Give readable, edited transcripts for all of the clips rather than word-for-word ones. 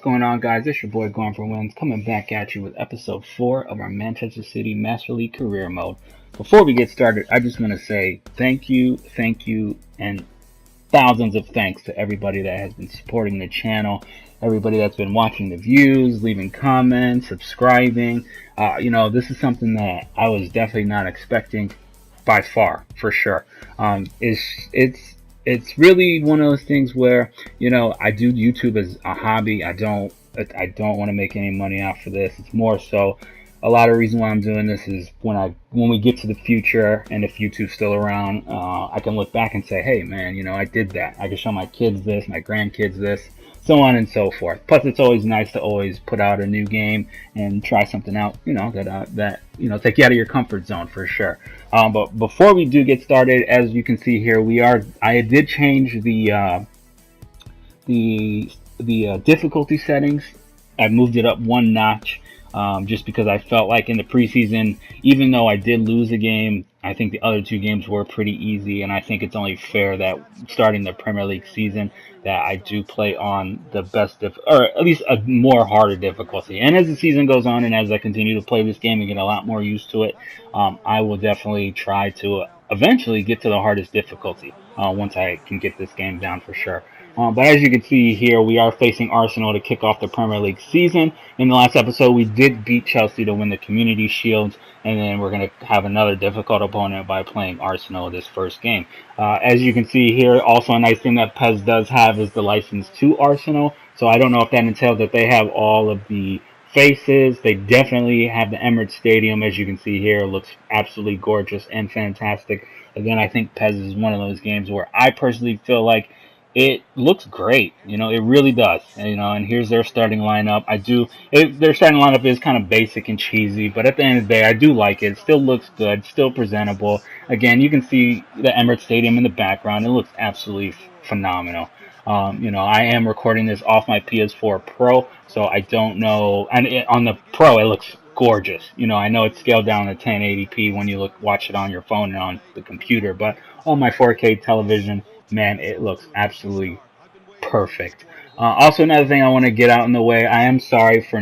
going on, guys? It's your boy Going for Wins coming back at you with episode 4 of our Manchester City Master League Career Mode. Before we get started, I just want to say thank you, and thousands of thanks to everybody that has been supporting the channel, everybody that's been watching the views, leaving comments, subscribing. This is something that I was definitely not expecting by far, for sure. It's really one of those things where, I do YouTube as a hobby. I don't want to make any money off of this. It's more so a lot of reason why I'm doing this is when we get to the future, and if YouTube's still around, I can look back and say, hey man, I did that. I can show my kids this, my grandkids this, so on and so forth. Plus, it's always nice to always put out a new game and try something out, that take you out of your comfort zone for sure. But before we do get started, as you can see here, I did change the difficulty settings. I moved it up one notch. Just because I felt like in the preseason, even though I did lose a game, I think the other two games were pretty easy, and I think it's only fair that starting the Premier League season that I do play on the best, or at least a more harder difficulty. And as the season goes on, and as I continue to play this game and get a lot more used to it, I will definitely try to eventually get to the hardest difficulty once I can get this game down for sure. But as you can see here, we are facing Arsenal to kick off the Premier League season. In the last episode, we did beat Chelsea to win the Community Shield, and then we're going to have another difficult opponent by playing Arsenal this first game. As you can see here, also a nice thing that PES does have is the license to Arsenal. So I don't know if that entails that they have all of the faces. They definitely have the Emirates Stadium, as you can see here. It looks absolutely gorgeous and fantastic. Again, I think PES is one of those games where I personally feel like it looks great, it really does. And here's their starting lineup. Their starting lineup is kind of basic and cheesy, but at the end of the day, I do like it. It still looks good, still presentable. Again, you can see the Emirates Stadium in the background. It looks absolutely phenomenal. I am recording this off my PS4 Pro, so I don't know. And on the Pro, it looks gorgeous. I know it's scaled down to 1080p when you watch it on your phone and on the computer, but on my 4K television, man, it looks absolutely perfect. Also, another thing I want to get out in the way, I am sorry for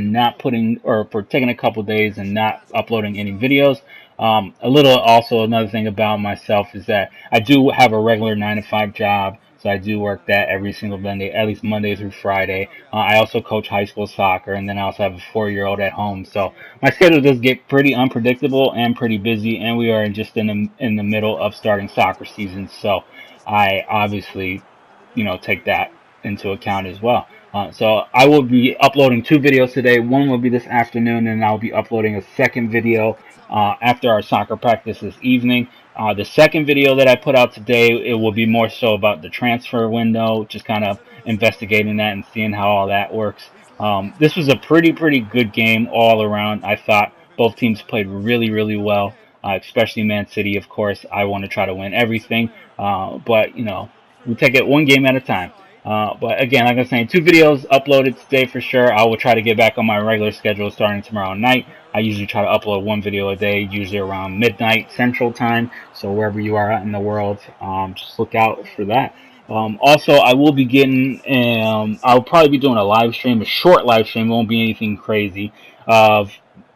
for taking a couple days and not uploading any videos. Another thing about myself is that I do have a regular 9-to-5 job. So I do work that every single Monday, at least Monday through Friday. I also coach high school soccer, and then I also have a 4-year-old at home. So my schedule does get pretty unpredictable and pretty busy, and we are just in the middle of starting soccer season. So I obviously, take that into account as well. So I will be uploading 2 videos today. One will be this afternoon, and I'll be uploading a second video after our soccer practice this evening. The second video that I put out today, it will be more so about the transfer window, just kind of investigating that and seeing how all that works. This was a pretty good game all around. I thought both teams played really, really well, especially Man City, of course. I want to try to win everything, but, we take it one game at a time. But again, like I was saying, 2 videos uploaded today for sure. I will try to get back on my regular schedule starting tomorrow night. I usually try to upload 1 video a day, usually around midnight Central Time. So wherever you are out in the world, just look out for that. Also, I will be I'll probably be doing a short live stream. It won't be anything crazy, of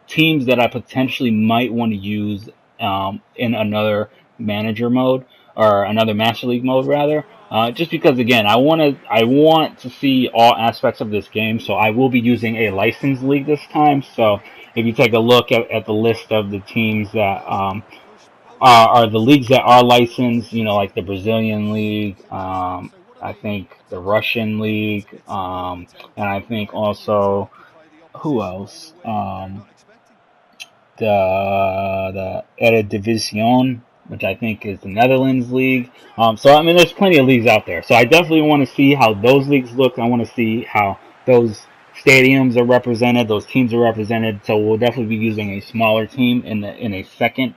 teams that I potentially might want to use in another manager mode, or another Master League mode rather. Just because, again, I want to see all aspects of this game, so I will be using a licensed league this time. So if you take a look at the list of the teams that are the leagues that are licensed, like the Brazilian league, I think the Russian league, and I think also, who else? The Eredivisie, which I think is the Netherlands league. So I mean, there's plenty of leagues out there. So I definitely want to see how those leagues look. I want to see how those stadiums are represented, those teams are represented. So we'll definitely be using a smaller team in a second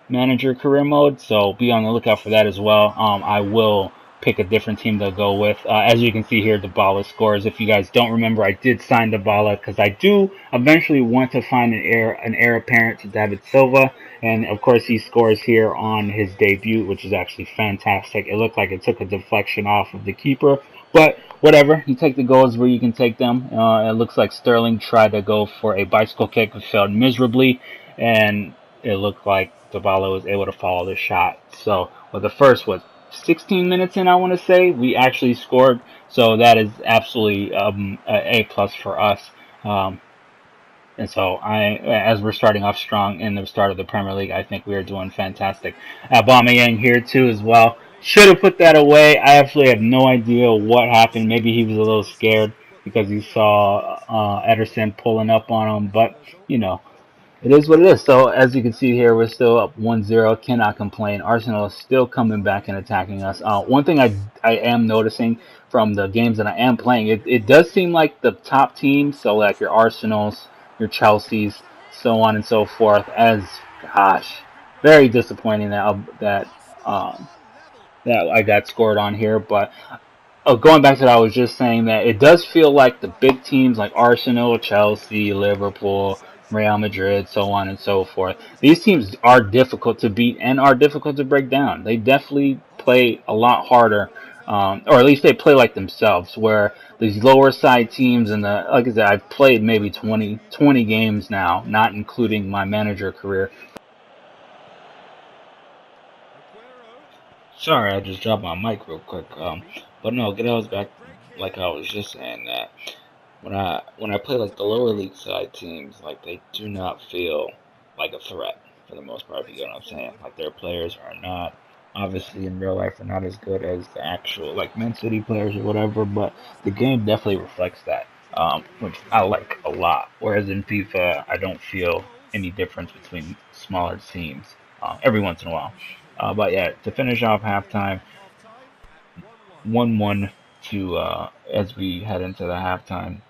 manager career mode. So be on the lookout for that as well. I will pick a different team to go with. As you can see here, Dybala scores. If you guys don't remember, I did sign Dybala because I do eventually want to find an heir apparent to David Silva. And of course, he scores here on his debut, which is actually fantastic. It looked like it took a deflection off of the keeper, But whatever, you take the goals where you can take them. It looks like Sterling tried to go for a bicycle kick, but failed miserably, and it looked like Dybala was able to follow the shot. So, well, the first was 16 minutes in, I want to say, we actually scored. So that is absolutely a plus for us. Um, and so as we're starting off strong in the start of the Premier League, I think we are doing fantastic. Aubameyang here too as well. Should have put that away. I actually have no idea what happened. Maybe he was a little scared because he saw Ederson pulling up on him. But you know, it is what it is. So as you can see here, we're still up 1-0. Cannot complain. Arsenal is still coming back and attacking us. One thing I am noticing from the games that I am playing, it does seem like the top teams, so like your Arsenals, your Chelseas, so on and so forth, as gosh, very disappointing um, that I got scored on here. But going back to what I was just saying, that it does feel like the big teams like Arsenal, Chelsea, Liverpool, Real Madrid, so on and so forth. These teams are difficult to beat and are difficult to break down. They definitely play a lot harder, or at least they play like themselves. Where these lower side teams and like I said, I've played maybe 20 games now, not including my manager career. Sorry, I just dropped my mic real quick. But no, get us back. Like I was just saying that when I play like the lower league side teams, like they do not feel like a threat for the most part. If you get what I'm saying, like their players are not obviously in real life are not as good as the actual like Man City players or whatever, but the game definitely reflects that, which I like a lot. Whereas in FIFA, I don't feel any difference between smaller teams every once in a while. But yeah, to finish off halftime, 1-1 to as we head into the halftime.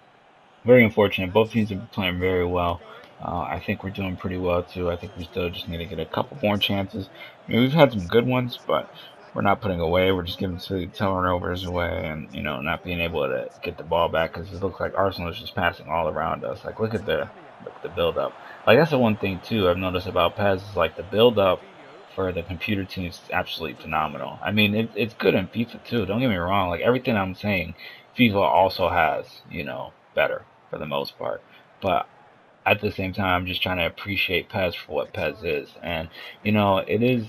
Very unfortunate. Both teams have been playing very well. I think we're doing pretty well too. I think we still just need to get a couple more chances. I mean, we've had some good ones, but we're not putting away. We're just giving silly turnovers away, and not being able to get the ball back because it looks like Arsenal is just passing all around us. Like, look at the build up. Like that's the one thing too I've noticed about PES is like the build up for the computer teams is absolutely phenomenal. I mean, it's good in FIFA too. Don't get me wrong. Like everything I'm saying, FIFA also has better for the most part. But at the same time, I'm just trying to appreciate PES for what PES is. And, it is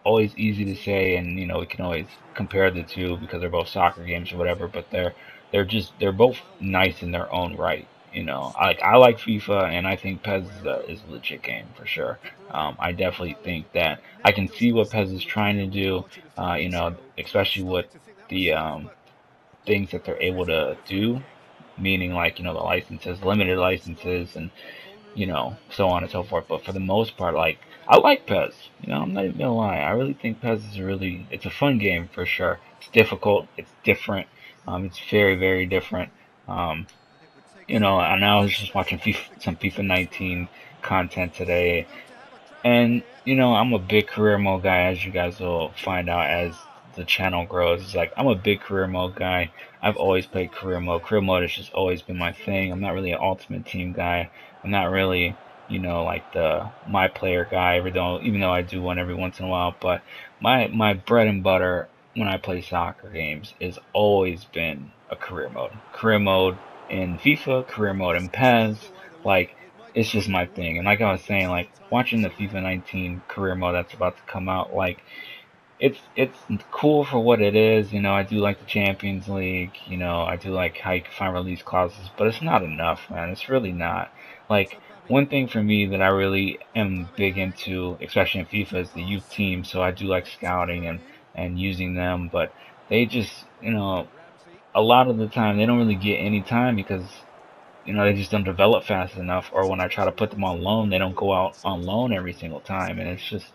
always easy to say, and, we can always compare the two because they're both soccer games or whatever, but they're both nice in their own right. I like FIFA, and I think PES is a legit game for sure. I definitely think that I can see what PES is trying to do, especially with the things that they're able to do, meaning like the licenses, limited licenses, and so on and so forth. But for the most part, like I like PES. I'm not even gonna lie. I really think PES is it's a fun game for sure. It's difficult. It's different. It's very very different. Um, and I was just watching some FIFA 19 content today, and I'm a big career mode guy, as you guys will find out as the channel grows. It's like I'm a big career mode guy. I've always played career mode. Career mode has just always been my thing. I'm not really an ultimate team guy. I'm not really, like the my player guy, even though I do one every once in a while. But my bread and butter when I play soccer games has always been a career mode. Career mode in FIFA, career mode in PES. Like it's just my thing. And like I was saying, like watching the FIFA 19 career mode that's about to come out, like it's cool for what it is. I do like the Champions League. I do like how you can find release clauses, but it's not enough, man. It's really not. Like one thing for me that I really am big into, especially in FIFA, is the youth team. So I do like scouting and using them, but they just a lot of the time they don't really get any time because they just don't develop fast enough. Or when I try to put them on loan, they don't go out on loan every single time. And it's just,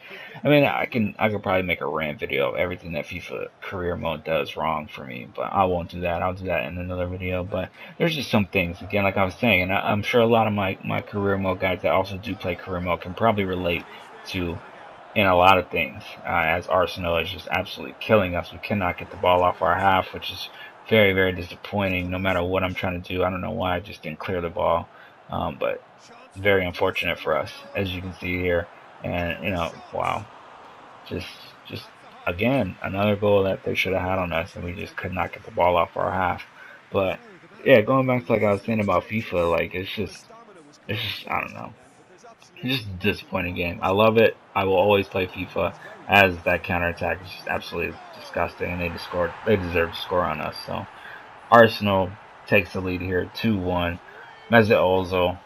I mean, I could probably make a rant video of everything that FIFA career mode does wrong for me, but I won't do that. I'll do that in another video. But there's just some things, again, like I was saying, and I'm sure a lot of my career mode guys that also do play career mode can probably relate to in a lot of things, as Arsenal is just absolutely killing us. We cannot get the ball off our half, which is very, very disappointing. No matter what I'm trying to do, I don't know why I just didn't clear the ball, but very unfortunate for us, as you can see here. And wow, just, just again, another goal that they should have had on us, and we just could not get the ball off our half. But yeah, going back to like I was saying about FIFA, like it's just I don't know. It's just a disappointing game. I love it. I will always play FIFA as that counterattack is just absolutely disgusting, and they deserve to score on us. So Arsenal takes the lead here, 2-1. Mesut Ozil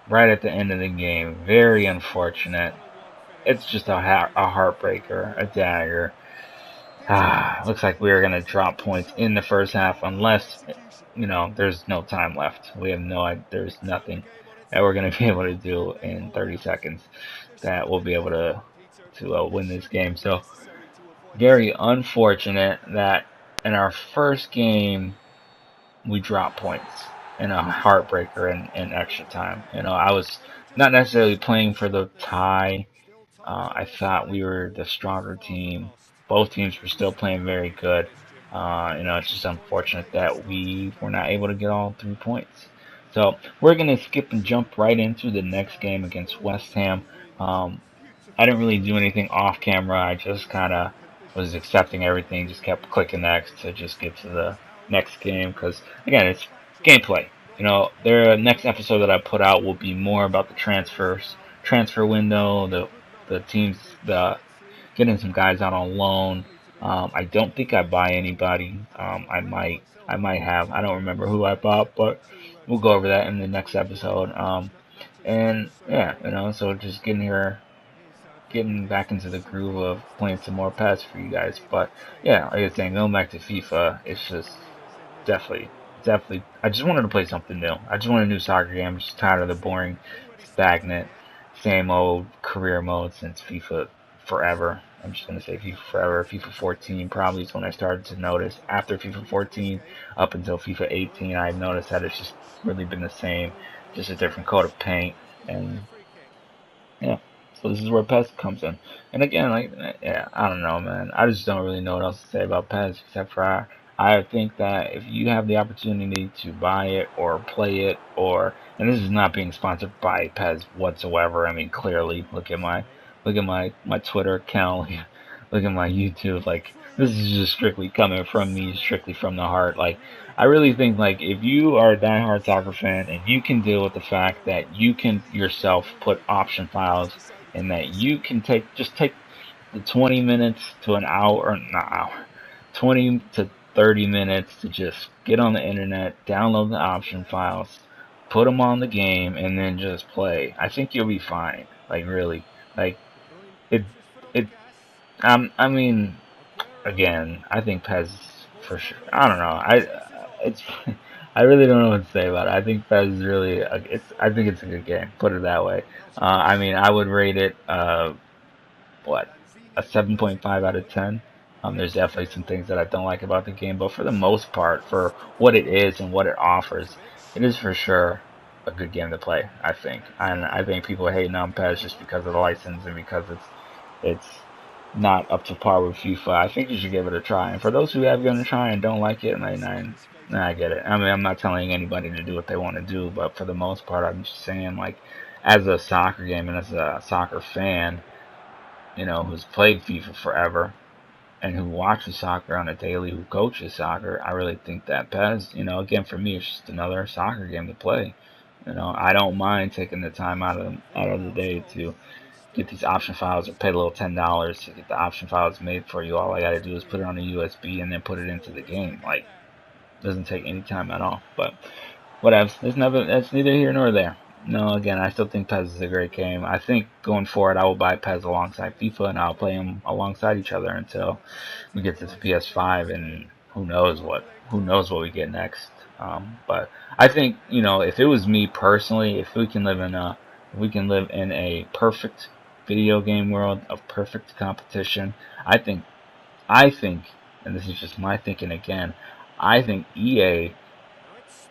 right at the end of the game. Very unfortunate. It's just a heartbreaker, a dagger. Looks like we are going to drop points in the first half unless, there's no time left. We have there's nothing that we're going to be able to do in 30 seconds that we'll be able to win this game. So very unfortunate that in our first game we dropped points in a heartbreaker in extra time. I was not necessarily playing for the tie. I thought we were the stronger team. Both teams were still playing very good. It's just unfortunate that we were not able to get all 3 points. So we're going to skip and jump right into the next game against West Ham. Um, I didn't really do anything off camera. I just kind of was accepting everything, just kept clicking next to just get to the next game because, again, it's gameplay. The next episode that I put out will be more about the transfer window, the teams, the getting some guys out on loan. I don't think I buy anybody. I might have. I don't remember who I bought, but we'll go over that in the next episode. And yeah, so just getting back into the groove of playing some more PES for you guys. But yeah, like I was saying, going back to FIFA, it's just definitely. I just wanted to play something new. I just want a new soccer game. I'm just tired of the boring, stagnant, same old career mode since FIFA forever. I'm just gonna say FIFA forever. FIFA 14 probably is when I started to notice. After FIFA 14, up until FIFA 18, I noticed that it's just really been the same, just a different coat of paint. And yeah, so this is where PES comes in. And again, like, yeah, I don't know, man. I just don't really know what else to say about PES except for I think that if you have the opportunity to buy it or play it, and this is not being sponsored by PES whatsoever. I mean, clearly, look at my Twitter account, look at my YouTube. Like, this is just strictly coming from me, strictly from the heart. Like, I really think like if you are a diehard soccer fan and you can deal with the fact that you can yourself put option files and that you can take the 20 minutes to an hour, or not hour, 20 to 30 minutes to just get on the internet, download the option files, put them on the game, and then just play. I think you'll be fine. Like really, like it, it. I mean, again, I think PES for sure. I don't know. It's. I really don't know what to say about it. I think PES is really. I think it's a good game. Put it that way. I mean, I would rate it. What, a 7.5 out of 10. There's definitely some things that I don't like about the game, but for the most part, for what it is and what it offers, it is for sure a good game to play. I think, and I think people are hating on PES just because of the license and because it's not up to par with FIFA. I think you should give it a try. And for those who have given it a try and don't like it, I get it. I mean, I'm not telling anybody to do what they want to do, but for the most part, I'm just saying, like, as a soccer game and as a soccer fan, who's played FIFA forever and who watches soccer on a daily, who coaches soccer, I really think that PES, again, for me, it's just another soccer game to play. I don't mind taking the time out of the day to get these option files or pay a little $10 to get the option files made for you. All I gotta do is put it on a USB and then put it into the game. Like, it doesn't take any time at all. But whatever. That's neither here nor there. No, again, I still think PES is a great game. I think going forward, I will buy PES alongside FIFA, and I'll play them alongside each other until we get to the PS5, and who knows what we get next. But I think, if it was me personally, if we can live in a perfect video game world of perfect competition, I think, and this is just my thinking again, I think EA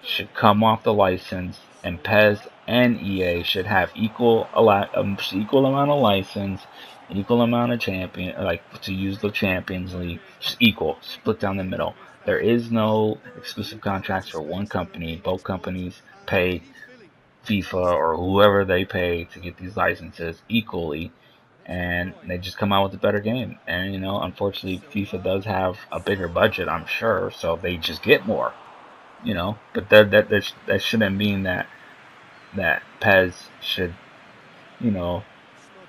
should come off the license, and PES and EA should have equal amount of license, equal amount of champion, like to use the Champions League, just equal, split down the middle. There is no exclusive contracts for one company. Both companies pay FIFA or whoever they pay to get these licenses equally, and they just come out with a better game. And unfortunately, FIFA does have a bigger budget, I'm sure, so they just get more. But that shouldn't mean that PES should you know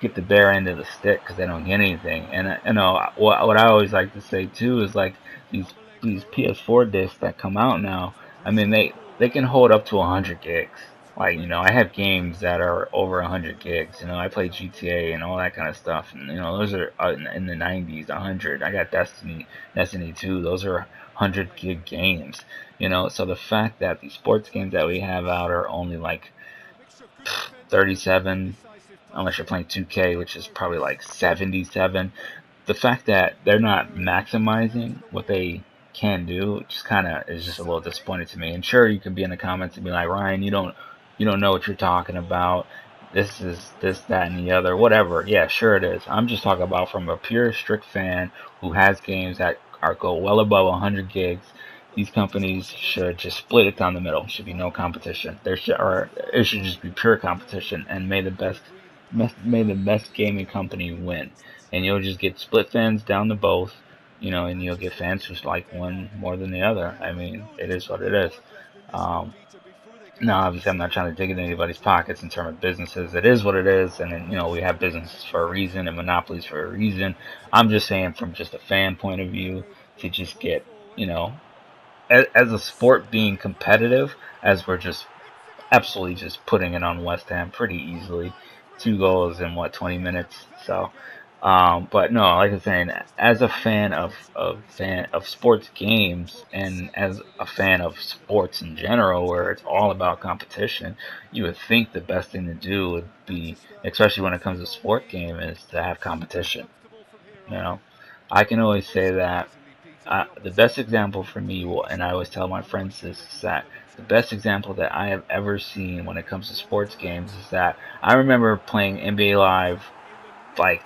get the bare end of the stick because they don't get anything. And what I always like to say too is like these PS4 discs that come out now. I mean they can hold up to 100 gigs. Like I have games that are over 100 gigs. I play GTA and all that kind of stuff. And those are in the 90s, 100. I got Destiny 2. Those are 100 gig games. So the fact that these sports games that we have out are only like 37, unless you're playing 2K, which is probably like 77. The fact that they're not maximizing what they can do just kind of is just a little disappointing to me. And sure, you could be in the comments and be like, Ryan, you don't know what you're talking about. This is this, that, and the other, whatever. Yeah, sure it is. I'm just talking about from a pure strict fan who has games that go well above 100 gigs. These companies should just split it down the middle. Should be no competition. Or it should just be pure competition, and may the best gaming company win. And you'll just get split fans down to both, and you'll get fans who like one more than the other. I mean, it is what it is. Um, now, obviously, I'm not trying to dig into anybody's pockets in terms of businesses. It is what it is, and then, we have businesses for a reason and monopolies for a reason. I'm just saying, from just a fan point of view, to just get, as a sport being competitive, as we're just absolutely just putting it on West Ham pretty easily. 2 goals in 20 minutes. So, but no, like I'm saying, as a fan of sports games and as a fan of sports in general, where it's all about competition, you would think the best thing to do would be, especially when it comes to sport game, is to have competition. You know, I can always say that the best example for me, and I always tell my friends this, is that the best example that I have ever seen when it comes to sports games is that I remember playing NBA Live like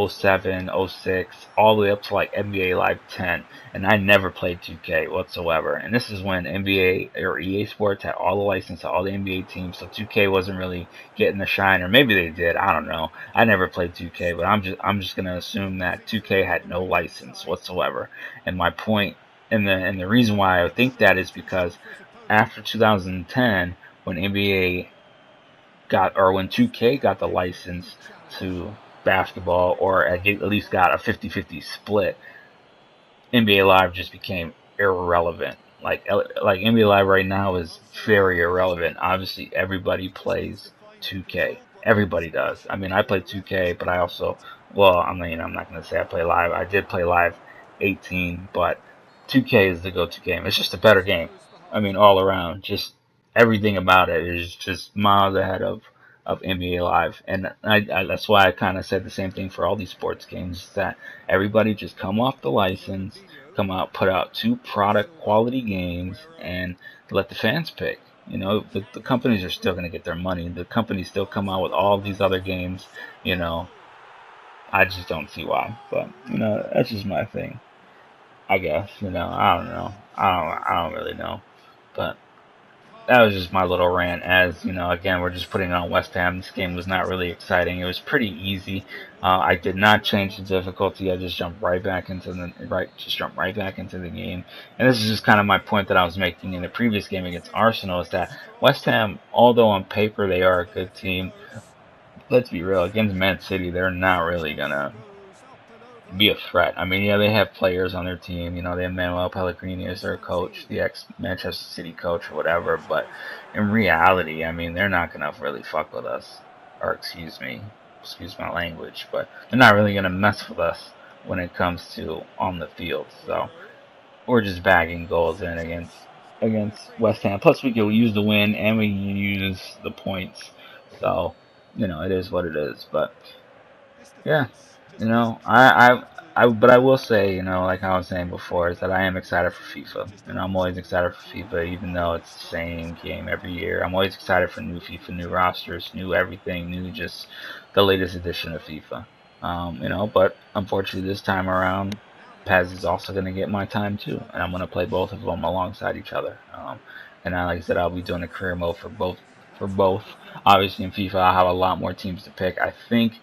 '07, '06, all the way up to like NBA Live 10, and I never played 2K whatsoever. And this is when NBA or EA Sports had all the license to all the NBA teams, so 2K wasn't really getting the shine, or maybe they did. I don't know. I never played 2K, but I'm just gonna assume that 2K had no license whatsoever. And my point, and the reason why I think that is because after 2010, when NBA when 2K got the license to basketball, or at least got a 50-50 split, NBA Live just became irrelevant. Like NBA Live right now is very irrelevant. Obviously, everybody plays 2K. Everybody does. I mean, I play 2K, but I also, well, I mean, I'm not gonna say I play live. I did play live 18, but 2K is the go-to game. It's just a better game. I mean, all around, just everything about it is just miles ahead of NBA Live, and that's why I kind of said the same thing for all these sports games. That everybody just come off the license, put out two product quality games, and let the fans pick. The companies are still going to get their money. The companies still come out with all these other games. You know, I just don't see why. But that's just my thing. I guess. I don't know. I don't really know. But that was just my little rant. As again, we're just putting it on West Ham. This game was not really exciting. It was pretty easy. I did not change the difficulty. I just jumped right back into the game. And this is just kind of my point that I was making in the previous game against Arsenal, is that West Ham, although on paper they are a good team, let's be real, against Man City, they're not really gonna be a threat. I mean, yeah, they have players on their team. They have Manuel Pellegrini as their coach, the ex-Manchester City coach or whatever. But in reality, I mean, they're not gonna really fuck with us. Or excuse my language, but they're not really gonna mess with us when it comes to on the field. So we're just bagging goals in against West Ham. Plus, we can use the win and we can use the points. So it is what it is. But yeah, but I will say, like I was saying before, is that I am excited for FIFA, and I'm always excited for FIFA, even though it's the same game every year. I'm always excited for new FIFA, new rosters, new everything, new just the latest edition of FIFA. But unfortunately, this time around, PES is also going to get my time too, and I'm going to play both of them alongside each other. And like I said, I'll be doing a career mode for both. Obviously, in FIFA, I'll have a lot more teams to pick. I think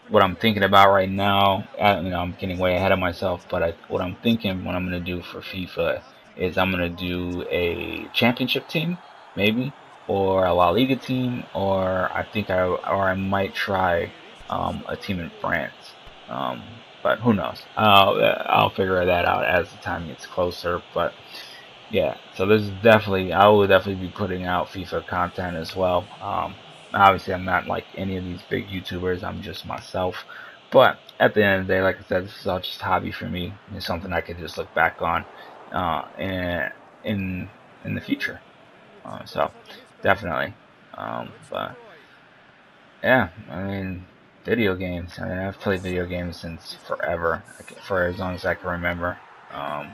what I'm thinking about right now, I'm getting way ahead of myself, but what I'm thinking what I'm gonna do for FIFA is I'm gonna do a championship team, maybe, or a La Liga team, or I might try a team in France. But who knows? I'll figure that out as the time gets closer. But yeah, so I will definitely be putting out FIFA content as well. Obviously, I'm not like any of these big YouTubers. I'm just myself. But at the end of the day, like I said, this is all just hobby for me. It's something I could just look back on, in in the future. So definitely. But yeah, I mean, video games. I mean, I've played video games since forever, for as long as I can remember. Um,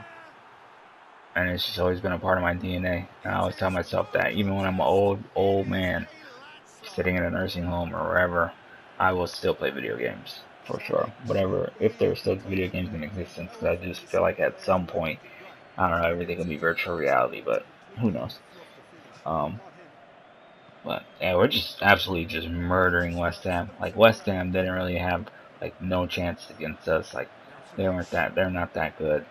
and it's just always been a part of my DNA. And I always tell myself that even when I'm an old man sitting in a nursing home or wherever, I will still play video games for sure. Whatever, if there's still video games in existence, because I just feel like at some point, I don't know, everything will be virtual reality, but who knows? Um, but yeah, we're just absolutely just murdering West Ham. Like West Ham didn't really have like no chance against us. Like they're not that good.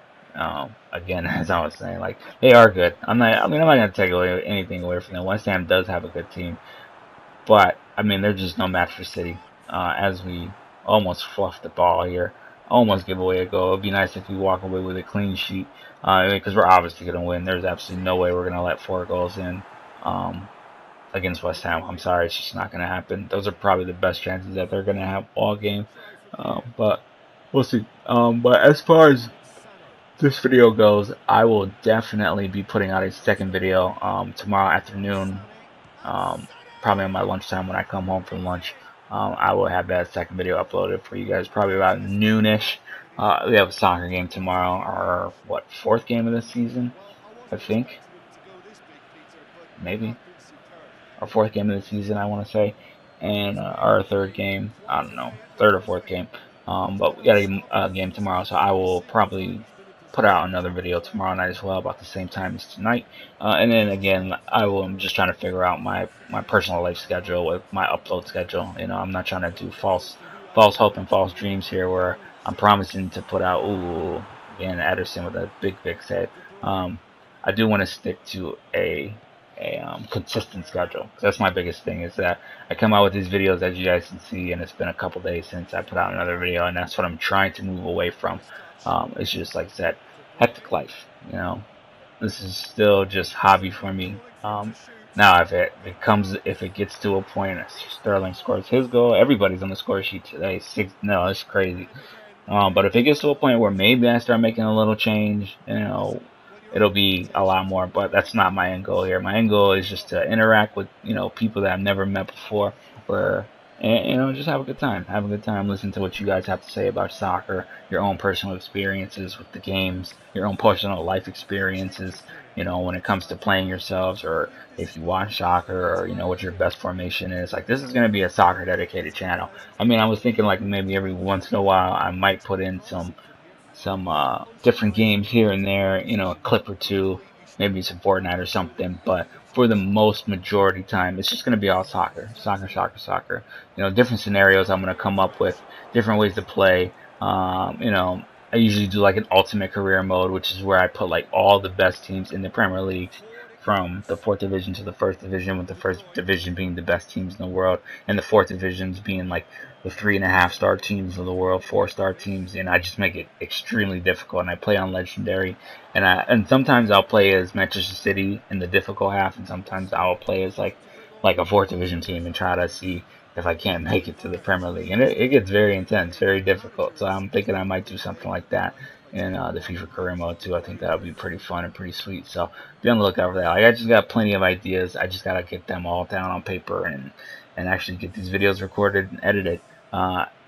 Again, as I was saying, like they are good. I'm not gonna take anything away from them. West Ham does have a good team, but I mean they're just no match for City. As we almost fluffed the ball here, almost give away a goal. It'd be nice if we walk away with a clean sheet, because we're obviously gonna win. There's absolutely no way we're gonna let 4 goals in. Um, Against West Ham. I'm sorry, it's just not going to happen. Those are probably the best chances that they're going to have all game. But we'll see. But as far as this video goes, I will definitely be putting out a second video tomorrow afternoon, um, probably on my lunchtime when I come home from lunch. I will have that second video uploaded for you guys probably about noonish. We have a soccer game tomorrow, our fourth game of the season, I think, maybe. Our fourth game of the season, I want to say, and our third game. I don't know, third or fourth game. But we got a game tomorrow, so I will probably put out another video tomorrow night as well, about the same time as tonight. And then again, I'm just trying to figure out my personal life schedule with my upload schedule. I'm not trying to do false hope and false dreams here, where I'm promising to put out. Ooh, again, Ederson with a big set. I do want to stick to a consistent schedule. That's my biggest thing, is that I come out with these videos, as you guys can see, and it's been a couple days since I put out another video, and that's what I'm trying to move away from. It's just, like I said, hectic life. This is still just hobby for me. Now, if it gets to a point, Sterling scores his goal, everybody's on the score sheet today. 6-0, it's crazy. But if it gets to a point where maybe I start making a little change, it'll be a lot more. But that's not my end goal here. My end goal is just to interact with, people that I've never met before, and just have a good time. Have a good time. Listen to what you guys have to say about soccer, your own personal experiences with the games, your own personal life experiences, when it comes to playing yourselves, or if you watch soccer, or, what your best formation is. Like, this is going to be a soccer dedicated channel. I mean, I was thinking like maybe every once in a while I might put in some different games here and there, a clip or two, maybe some Fortnite or something. But for the most majority time, it's just going to be all soccer, soccer, soccer, soccer. Different scenarios I'm going to come up with, different ways to play. I usually do like an ultimate career mode, which is where I put like all the best teams in the Premier League, from the fourth division to the first division, with the first division being the best teams in the world, and the fourth divisions being like the 3.5-star teams of the world, 4-star teams, and I just make it extremely difficult. And I play on legendary, and sometimes I'll play as Manchester City in the difficult half, and sometimes I'll play as like a fourth division team and try to see if I can't make it to the Premier League. And it gets very intense, very difficult. So I'm thinking I might do something like that in the FIFA career mode too. I think that would be pretty fun and pretty sweet. So be on the lookout for that. Like, I just got plenty of ideas. I just gotta get them all down on paper and actually get these videos recorded and edited.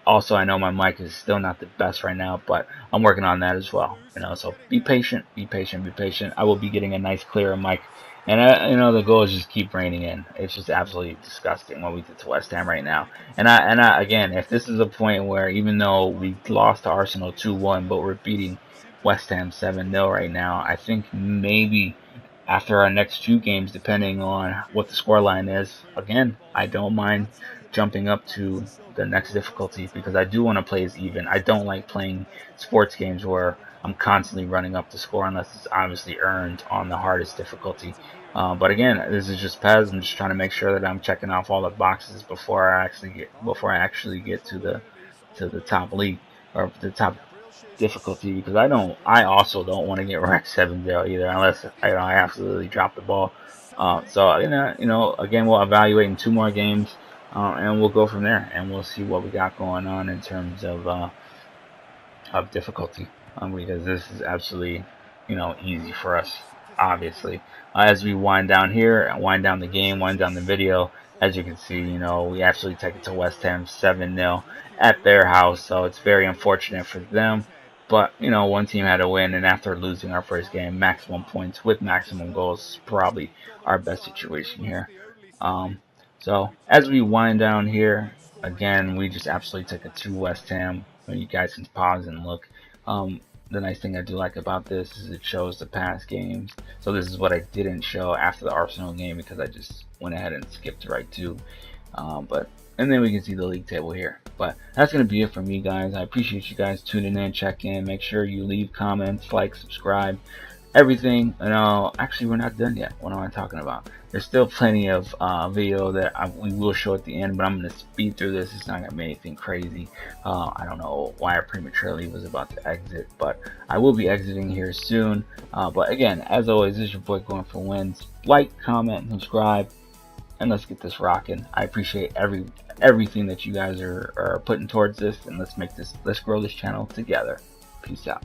Also, I know my mic is still not the best right now, but I'm working on that as well. So be patient, be patient, be patient. I will be getting a nice, clearer mic, and the goal is just keep reining in. It's just absolutely disgusting what we did to West Ham right now. And again, if this is a point where, even though we lost to Arsenal 2-1, but we're beating West Ham 7-0 right now, I think maybe after our next 2 games, depending on what the scoreline is, again, I don't mind jumping up to the next difficulty because I do want to play as even. I don't like playing sports games where I'm constantly running up the score unless it's obviously earned on the hardest difficulty. But again, this is just PES. I'm just trying to make sure that I'm checking off all the boxes before I actually get to the top league or the top difficulty, because I also don't want to get wrecked 7-0 either unless I absolutely drop the ball. So again, we'll evaluate in 2 more games, and we'll go from there, and we'll see what we got going on in terms of difficulty, because this is absolutely easy for us, obviously. As we wind down here and wind down the game, wind down the video, as you can see, we actually take it to West Ham 7-0 at their house, so it's very unfortunate for them. But one team had to win, and after losing our first game, maximum points with maximum goals is probably our best situation here. Um, so as we wind down here, again, we just absolutely took it to West Ham. You guys can pause and look. The nice thing I do like about this is it shows the past games. So this is what I didn't show after the Arsenal game because I just went ahead and skipped right to. And then we can see the league table here. But that's going to be it from me, guys. I appreciate you guys tuning in, check in. Make sure you leave comments, like, subscribe, everything. And actually, we're not done yet. What am I talking about? There's still plenty of video that we will show at the end, but I'm going to speed through this. It's not going to be anything crazy. I don't know why I prematurely was about to exit, but I will be exiting here soon. But again, as always, this is your boy going for wins. Like, comment, and subscribe, and let's get this rocking. I appreciate everything that you guys are putting towards this, and let's grow this channel together. Peace out.